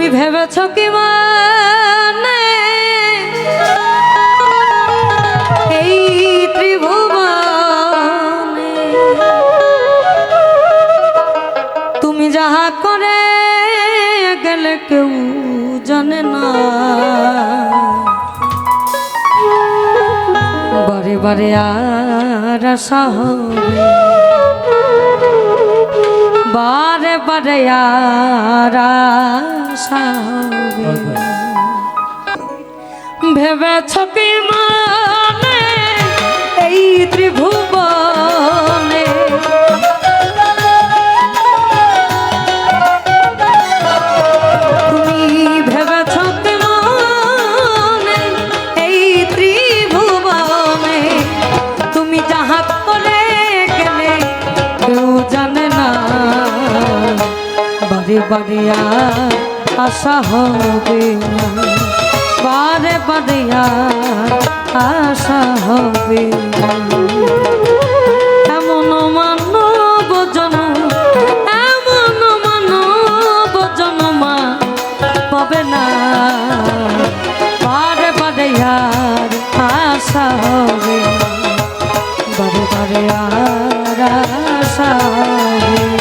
তুমি ভেবেছ কি মানে এই ত্রিভুবনে তুমি যাহা করে গেলে কেউ জানে না বারে বারে আর আশা হবে বারে বারে আর আশা হবে ভেবেছ কি মানে এই ত্রিভুবনে তুমি ভেবেছ কি মানে এই ত্রিভুবনে তুমি যাহা করে গেলে কেউ জানে না বারে বারে আর আশা হবে না বারে বারে আর আশা হবে না এমন মানব জন্ম এমন মানব জন্ম পাবে না বারে বারে আর আশা হবে না বারে বারে আর আশা হবে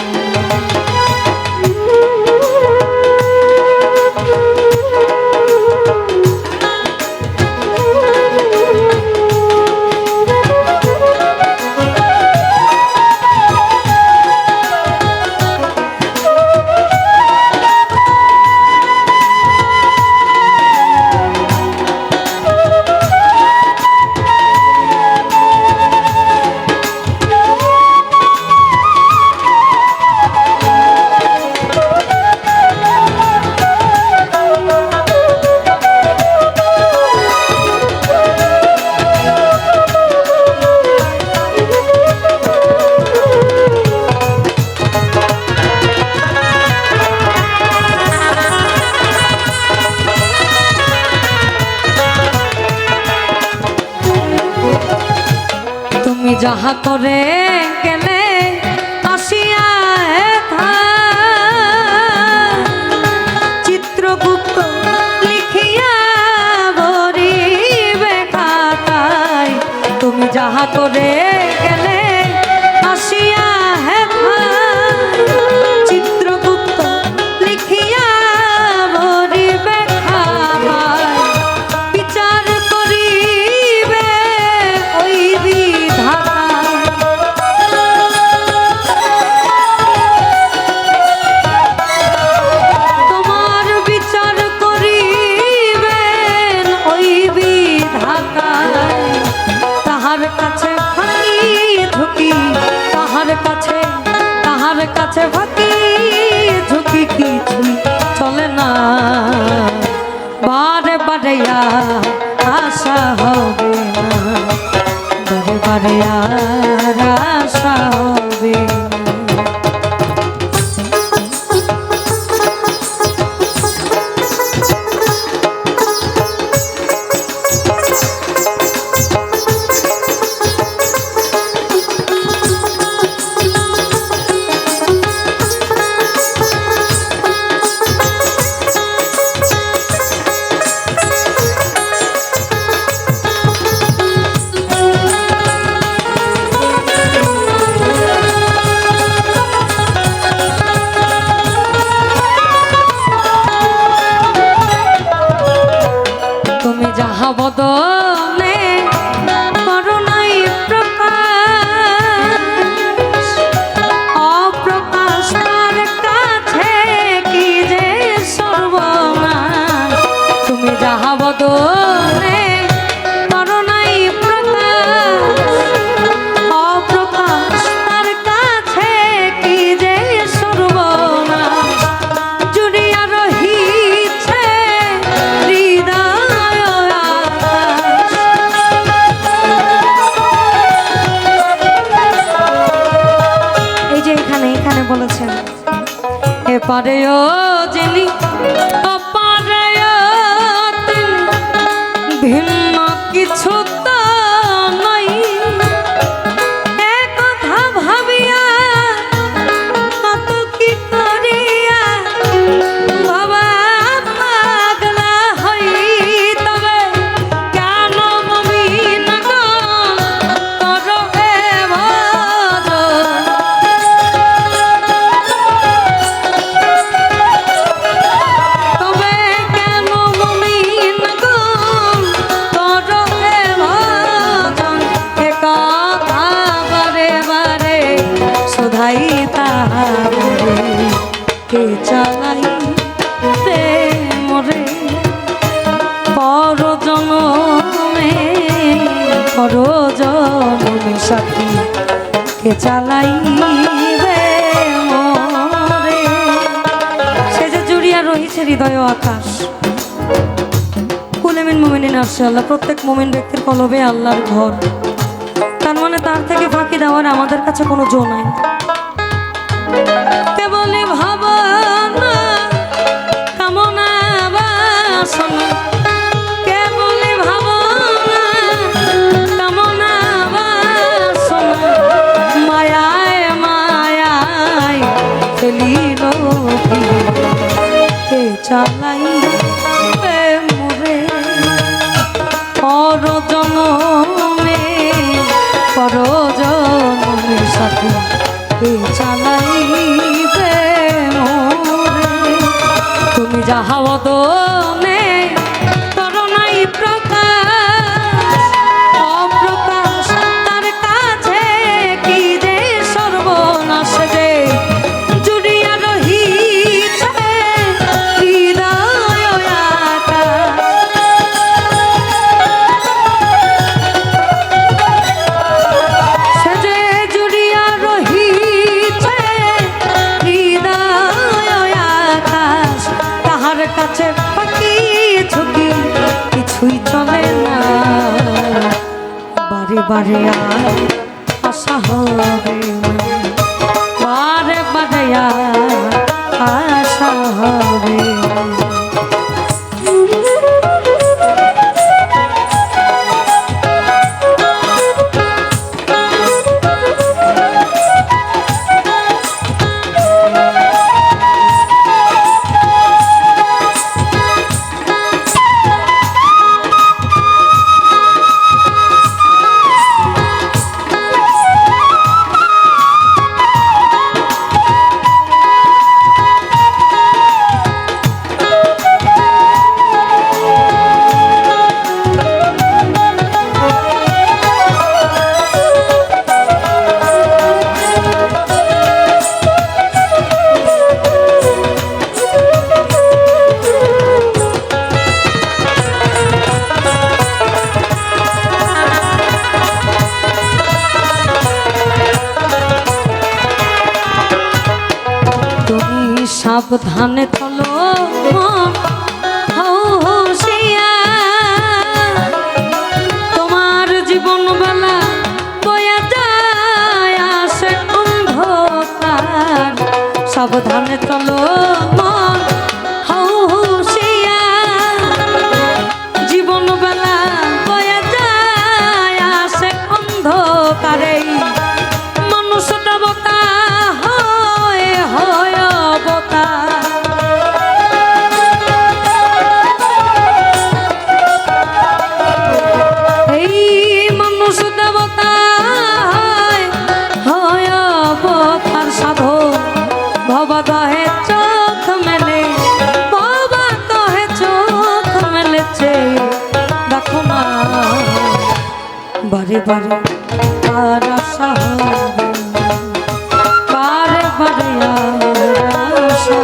যাহা করে গেলে আসিয়া চিত্রগুপ্ত লিখিয়া ভরিবে খাতায় তুমি যাহা করে গেলে আসিয়া চিত্রগুপ্ত লিখিয়া ভরিবে খাতায় বিচার করিবে ওই কাছে ফাঁকি ঝুঁকি কিছু চলে না বারে বারে আশা হবে না বারে বারে আর আশা হবে বদলে করুণাই প্রকাশ অপ্রকাশ তার কাছে কি যে সর্বনাশ তুমি যাহা বদলে করুণাই প্রকাশ অপ্রকাশ তার কাছে কি যে সর্বনাশ জুড়িয়া রহিছে হৃদয় বলেছেন এপারেও যিনি অপারেও ভিন্ন কিছু তো নাই কথা ভাবিয়া কত কি করিয়া বাবা চালাই মরে পর জনমে সাথী কে চালাই মরে। সে যে জুড়িয়া রহিছে হৃদয় আকাশ। কুলেমিন মুমিনিন আল্লাহ, প্রত্যেক মুমিন ব্যক্তির কলবে আল্লাহর ঘর। তার মানে তার থেকে ফাঁকি দেওয়ার আমাদের কাছে কোনো জো নাই। কেবলই ভাবনা কামনা বাসনা, কেবলই ভাবনা কামনা বাসনা, মায়ায় মায়ায় ফেলিল কে চালাই মরে পর জনমে পর জনমে সাথে কে চালাইবে মোরে। তুমি যাহা বদনে করো নাই প্রকাশ, অপ্রকাশ তার কাছে কি যে সর্বনাশ যে জুড়িয়া রহিছে হৃদয় আকাশ। সে যে জুড়িয়া রহিছে হৃদয় আকাশ, তাহার কাছে ফাঁকি ঝুঁকি কিছুই চলে না। বারে বারে আর আশা হবে না, বারে বারে আর আশা হবে না। সাবধানে চলো হুঁশিয়ার, তোমার জীবন বেলা বয়া যায় আসে অন্ধকার। সাবধানে চলো মন হুঁশিয়ার, জীবন বেলা বয়া যায় আসে অন্ধকারে। মানুষ দেবতা হয় হয় অবতার, এই মানুষ দেবতা হয় অবতার। সাধো ভবা দহে চোখ মেলে, ভবা দহে চোখ মেলেছে দেখো না। বারে বারে আর আশা হবে, বারে বারে আর আশা